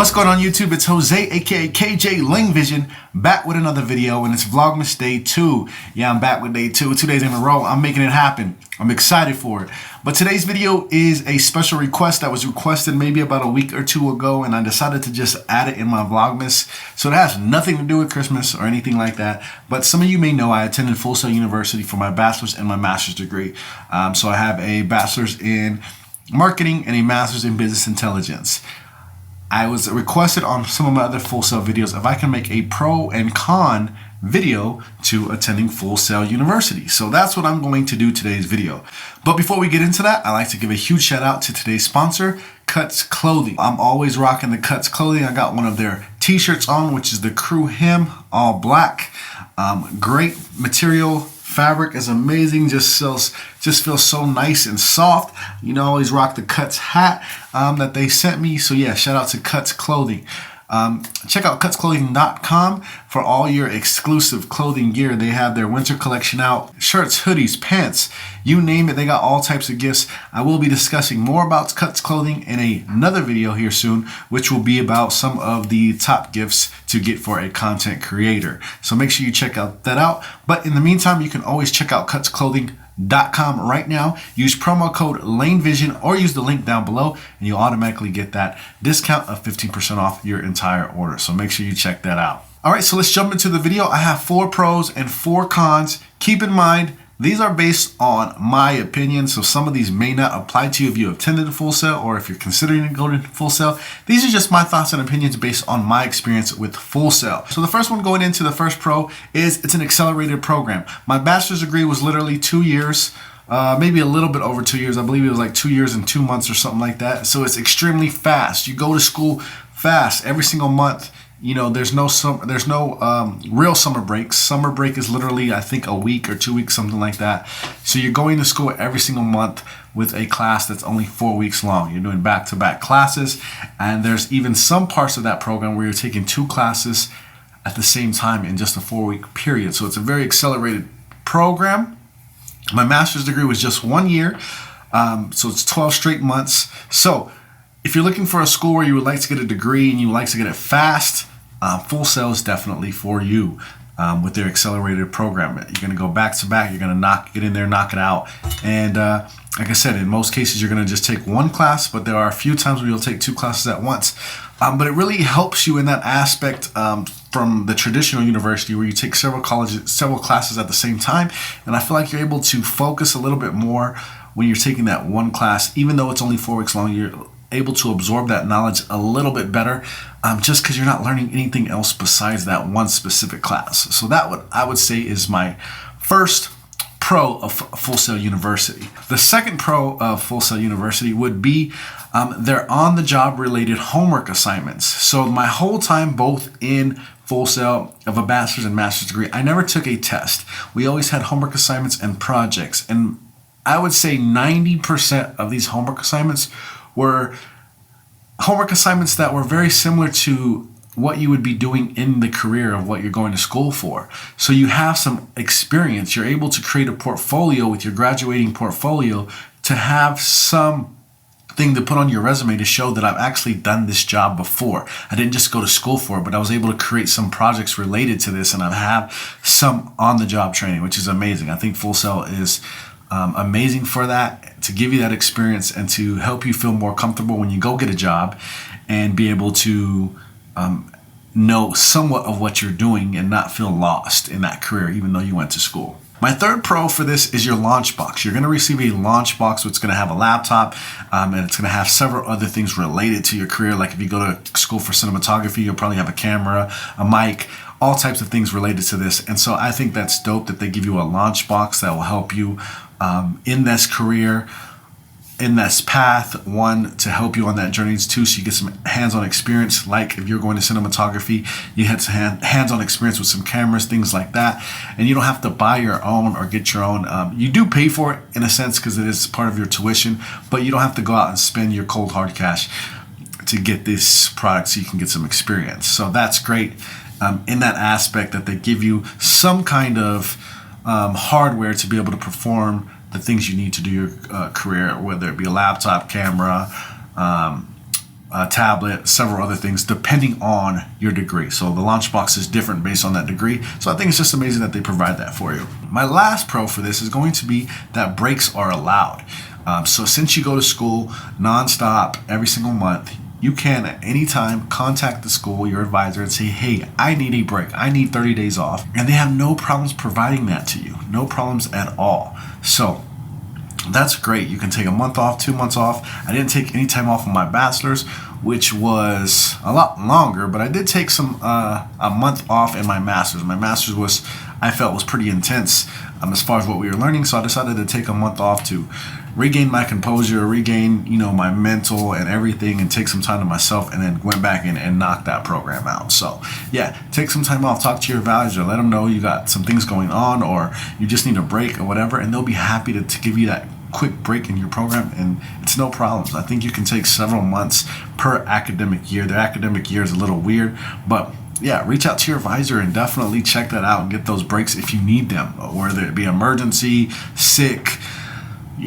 What's going on YouTube? It's Jose aka KJ Ling Vision back with another video, and it's Vlogmas Day 2. Yeah, I'm back with Day 2, 2 days in a row. I'm making it happen. I'm excited for it. But today's video is a special request that was requested maybe about a week or two ago, and I decided to just add it in my Vlogmas. So it has nothing to do with Christmas or anything like that. But some of you may know I attended Full Sail University for my bachelor's and my master's degree. So I have a bachelor's in marketing and a master's in business intelligence. I was requested on some of my other Full Sail videos if I can make a pro and con video to attending Full Sail University. So that's what I'm going to do today's video. But before we get into that, I'd like to give a huge shout out to today's sponsor, Cuts Clothing. I'm always rocking the Cuts Clothing. I got one of their t-shirts on, which is the crew hem, all black. Great material. Fabric is amazing, just feels so nice and soft. You know, I always rock the Cuts hat that they sent me. So yeah, shout out to Cuts Clothing. Check out cutsclothing.com for all your exclusive clothing gear. They have their winter collection out. Shirts, hoodies, pants, you name it. They got all types of gifts. I will be discussing more about Cuts Clothing in another video here soon, which will be about some of the top gifts to get for a content creator. So make sure you check that out. But in the meantime, you can always check out cutsclothing.com right now. Use promo code LaneVision or use the link down below and you'll automatically get that discount of 15% off your entire order. So make sure you check that out. All right, so let's jump into the video. I have 4 pros and 4 cons. Keep in mind, these are based on my opinion, so some of these may not apply to you if you attended a Full Sail or if you're considering to go to Full Sail. These are just my thoughts and opinions based on my experience with Full Sail. So the first one going into the first pro is it's an accelerated program. My bachelor's degree was literally 2 years, maybe a little bit over 2 years. I believe it was like 2 years and 2 months or something like that. So it's extremely fast. You go to school fast every single month. You know, there's no real summer breaks. Summer break is literally, I think, a week or 2 weeks, something like that. So you're going to school every single month with a class that's only 4 weeks long. You're doing back-to-back classes, and there's even some parts of that program where you're taking 2 classes at the same time in just a 4-week period. So it's a very accelerated program. My master's degree was just 1 year, so it's 12 straight months. So if you're looking for a school where you would like to get a degree and you would like to get it fast, Full Sail is definitely for you with their accelerated program. You're going to go back to back. You're going to get in there, knock it out. And like I said, in most cases, you're going to just take 1 class, but there are a few times where you'll take 2 classes at once. But it really helps you in that aspect from the traditional university where you take several classes at the same time. And I feel like you're able to focus a little bit more when you're taking that 1 class, even though it's only 4 weeks long. You're able to absorb that knowledge a little bit better just because you're not learning anything else besides that 1 specific class. So that I would say is my first pro of Full Sail University. The second pro of Full Sail University would be their on-the-job related homework assignments. So my whole time both in Full Sail of a bachelor's and master's degree, I never took a test. We always had homework assignments and projects, and I would say 90% of these homework assignments were homework assignments that were very similar to what you would be doing in the career of what you're going to school for. So you have some experience. You're able to create a portfolio with your graduating portfolio to have some thing to put on your resume to show that I've actually done this job before. I didn't just go to school for it, but I was able to create some projects related to this, and I have some on-the-job training, which is amazing. I think Full Sail is amazing for that, to give you that experience and to help you feel more comfortable when you go get a job and be able to know somewhat of what you're doing and not feel lost in that career even though you went to school. My third pro for this is your lunch box. You're going to receive a lunch box which is going to have a laptop and it's going to have several other things related to your career. Like if you go to school for cinematography, you'll probably have a camera, a mic, all types of things related to this. And so I think that's dope that they give you a lunch box that will help you in this career, in this path. 1, to help you on that journey. 2, so you get some hands-on experience. Like if you're going to cinematography, you had some hands-on experience with some cameras, things like that. And you don't have to buy your own or get your own. You do pay for it in a sense because it is part of your tuition, but you don't have to go out and spend your cold hard cash to get this product so you can get some experience. So that's great in that aspect that they give you some kind of hardware to be able to perform the things you need to do your career, whether it be a laptop, camera, a tablet, several other things, depending on your degree. So the lunchbox is different based on that degree. So I think it's just amazing that they provide that for you. My last pro for this is going to be that breaks are allowed. So since you go to school nonstop every single month, you can at any time contact the school, your advisor, and say, hey, I need a break. I need 30 days off. And they have no problems providing that to you. No problems at all. So that's great. You can take a month off, 2 months off. I didn't take any time off on my bachelor's, which was a lot longer, but I did take a month off in my master's. My master's I felt was pretty intense as far as what we were learning, so I decided to take a month off to regain my composure, regain my mental and everything, and take some time to myself, and then went back in and knocked that program out. So yeah, take some time off, talk to your advisor, let them know you got some things going on or you just need a break or whatever, and they'll be happy to give you that quick break in your program, and it's no problems. I think you can take several months per academic year. The academic year is a little weird, but yeah, reach out to your advisor and definitely check that out and get those breaks if you need them, whether it be emergency, sick,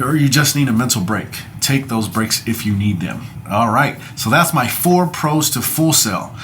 or you just need a mental break. Take those breaks if you need them. All right, so that's my 4 pros to Full Sail.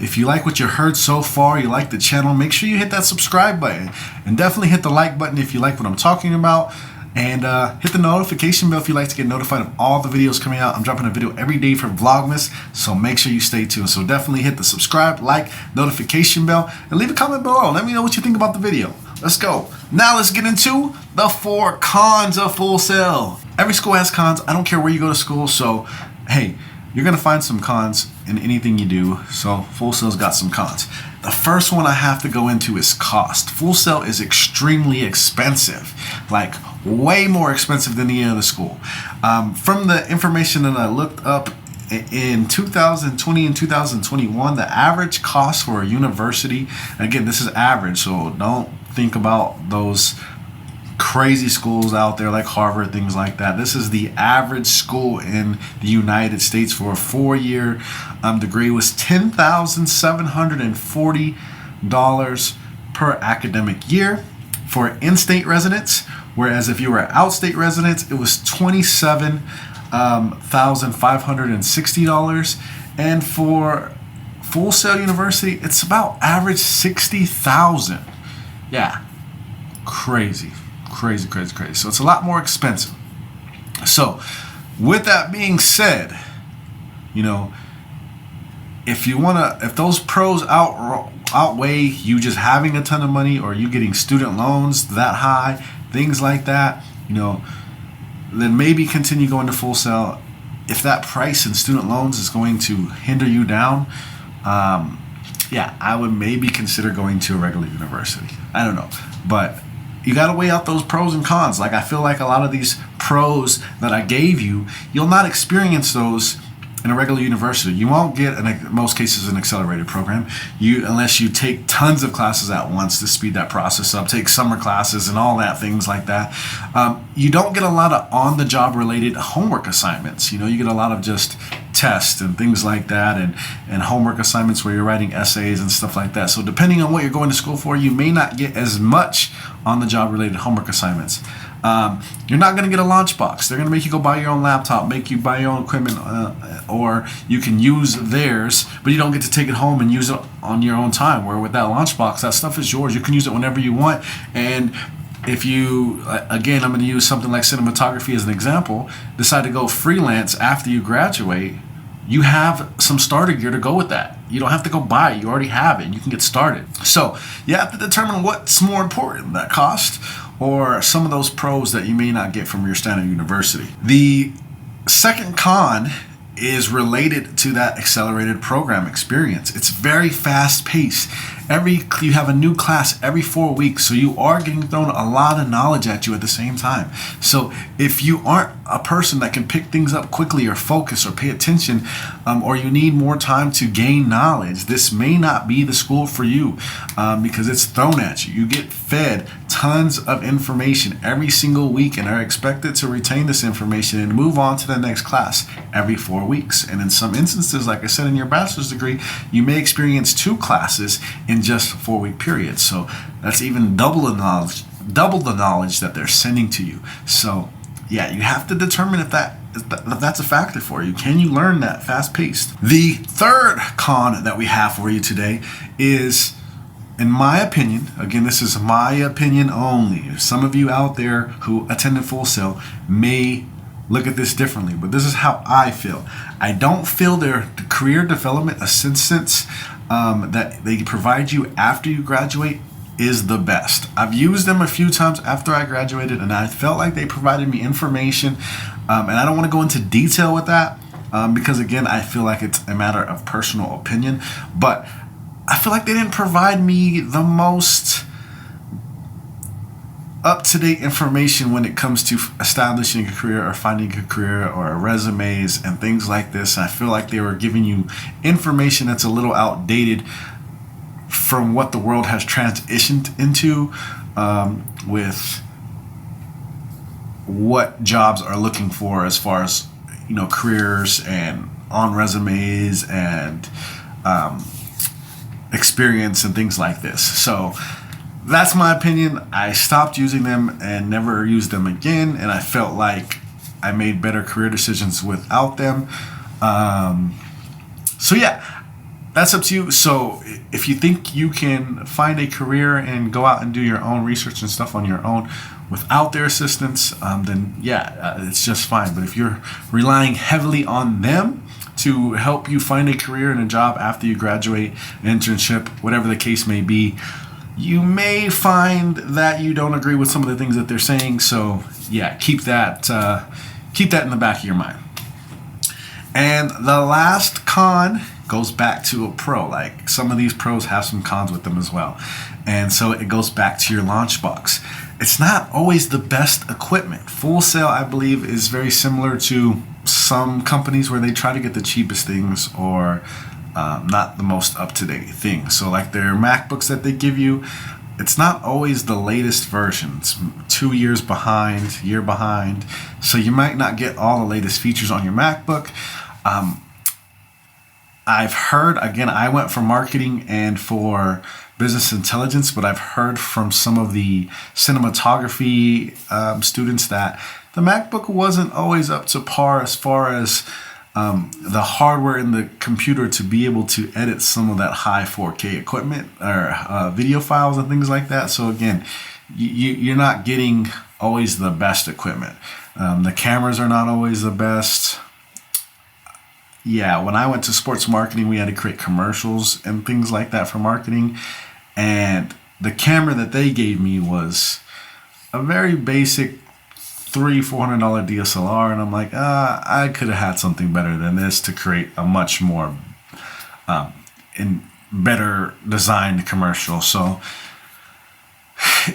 If you like what you heard so far, you like the channel, make sure you hit that subscribe button, and definitely hit the like button if you like what I'm talking about. And hit the notification bell if you like to get notified of all the videos coming out. I'm dropping a video every day for Vlogmas, so make sure you stay tuned. So definitely hit the subscribe, like, notification bell, and leave a comment below. Let me know what you think about the video. Let's go. Now let's get into the 4 cons of Full Sail. Every school has cons. I don't care where you go to school, so hey, you're going to find some cons in anything you do. So Full Sail's got some cons. The first one I have to go into is cost. Full Sail is extremely expensive, like way more expensive than any other school. From the information that I looked up in 2020 and 2021, the average cost for a university, and again, this is average, so don't think about those crazy schools out there like Harvard, things like that. This is the average school in the United States for a 4-year degree was $10,740 per academic year for in-state residents, whereas if you were out-state residents, it was $27,560, and for Full Sail University, it's about average $60,000. Yeah, crazy. So it's a lot more expensive. So with that being said, if those pros outweigh you just having a ton of money, or you getting student loans that high, things like that, then maybe continue going to Full Sail. If that price in student loans is going to hinder you down, yeah, I would maybe consider going to a regular university. I don't know, but you got to weigh out those pros and cons. Like, I feel like a lot of these pros that I gave you, you'll not experience those in a regular university. You won't get, in most cases, an accelerated program, unless you take tons of classes at once to speed that process up, take summer classes and all that, things like that. You don't get a lot of on-the-job related homework assignments. You get a lot of just tests and things like that, and homework assignments where you're writing essays and stuff like that. So depending on what you're going to school for, you may not get as much on-the-job related homework assignments. You're not going to get a lunchbox. They're going to make you go buy your own laptop, make you buy your own equipment, or you can use theirs, but you don't get to take it home and use it on your own time. Where with that lunchbox, that stuff is yours. You can use it whenever you want. And if you, again, I'm going to use something like cinematography as an example, decide to go freelance after you graduate, you have some starter gear to go with that. You don't have to go buy it. You already have it. You can get started. So you have to determine what's more important, that cost or some of those pros that you may not get from your standard university. The second con is related to that accelerated program experience. It's very fast paced. You have a new class every 4 weeks, so you are getting thrown a lot of knowledge at you at the same time. So if you aren't a person that can pick things up quickly or focus or pay attention, or you need more time to gain knowledge, this may not be the school for you, because it's thrown at you. You get fed tons of information every single week and are expected to retain this information and move on to the next class every 4 weeks. And in some instances, like I said, in your bachelor's degree, you may experience 2 classes in just 4-week periods. So that's even double the knowledge that they're sending to you. So yeah, you have to determine if that that's a factor for you. Can you learn that fast paced? The third con that we have for you today is, in my opinion, again, this is my opinion only. Some of you out there who attended Full Sail may look at this differently, but this is how I feel. I don't feel their career development assistance that they provide you after you graduate is the best. I've used them a few times after I graduated, and I felt like they provided me information, and I don't want to go into detail with that because, again, I feel like it's a matter of personal opinion, but I feel like they didn't provide me the most up-to-date information when it comes to establishing a career or finding a career or resumes and things like this. I feel like they were giving you information that's a little outdated from what the world has transitioned into with what jobs are looking for as far as, you know, careers and on resumes and experience and things like this. So that's my opinion. I stopped using them and never used them again, and I felt like I made better career decisions without them. So yeah, that's up to you. So if you think you can find a career and go out and do your own research and stuff on your own without their assistance, then yeah, it's just fine. But if you're relying heavily on them to help you find a career and a job after you graduate, an internship, whatever the case may be, you may find that you don't agree with some of the things that they're saying. So yeah, keep that in the back of your mind. And the last con goes back to a pro. Like, some of these pros have some cons with them as well. And so it goes back to your launch box. It's not always the best equipment. Full Sail, I believe, is very similar to some companies where they try to get the cheapest things or not the most up-to-date thing. So like their MacBooks that they give you, it's not always the latest versions. 2 years behind, year behind. So you might not get all the latest features on your MacBook. I've heard, again, I went for marketing and for business intelligence, but I've heard from some of the cinematography students that the MacBook wasn't always up to par as far as the hardware in the computer to be able to edit some of that high 4K equipment or video files and things like that. So again, you're not getting always the best equipment. The cameras are not always the best. Yeah, when I went to sports marketing, we had to create commercials and things like that for marketing. And the camera that they gave me was a very basic $300-400 DSLR. And I'm like, I could have had something better than this to create a much more better designed commercial. So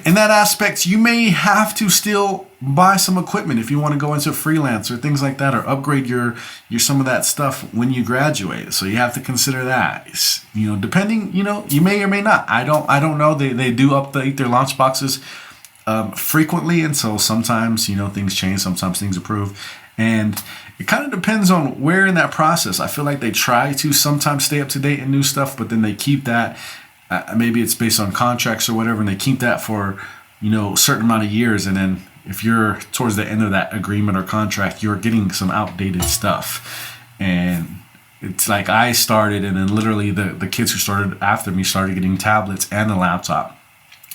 in that aspect, you may have to still buy some equipment if you want to go into freelance or things like that, or upgrade your some of that stuff when you graduate. So you have to consider that. You know, depending, you know, you may or may not. I don't know. They do update their launch boxes frequently, and so sometimes, you know, things change, sometimes things improve, and it kind of depends on where in that process. I feel like they try to sometimes stay up to date and new stuff, but then they keep that. Maybe it's based on contracts or whatever, and they keep that for, you know, a certain amount of years, and then if you're towards the end of that agreement or contract, you're getting some outdated stuff. And it's like I started, and then literally the kids who started after me started getting tablets and a laptop,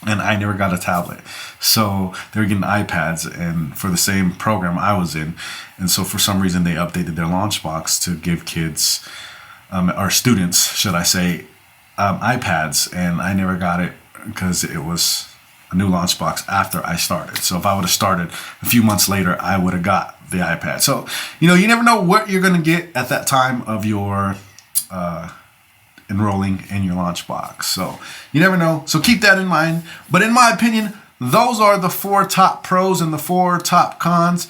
and I never got a tablet. So they were getting iPads, and for the same program I was in. And so for some reason they updated their launch box to give kids, or students, should I say, iPads, and I never got it because it was a new launch box after I started. So if I would have started a few months later, I would have got the iPad. So, you know, you never know what you're going to get at that time of your enrolling in your launch box. So you never know. So keep that in mind. But in my opinion, those are the 4 top pros and the 4 top cons.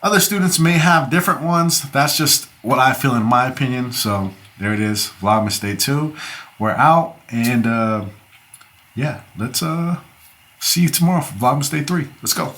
Other students may have different ones. That's just what I feel in my opinion. So there it is. Vlogmas Day 2. We're out, and yeah, let's see you tomorrow for Vlogmas Day 3. Let's go.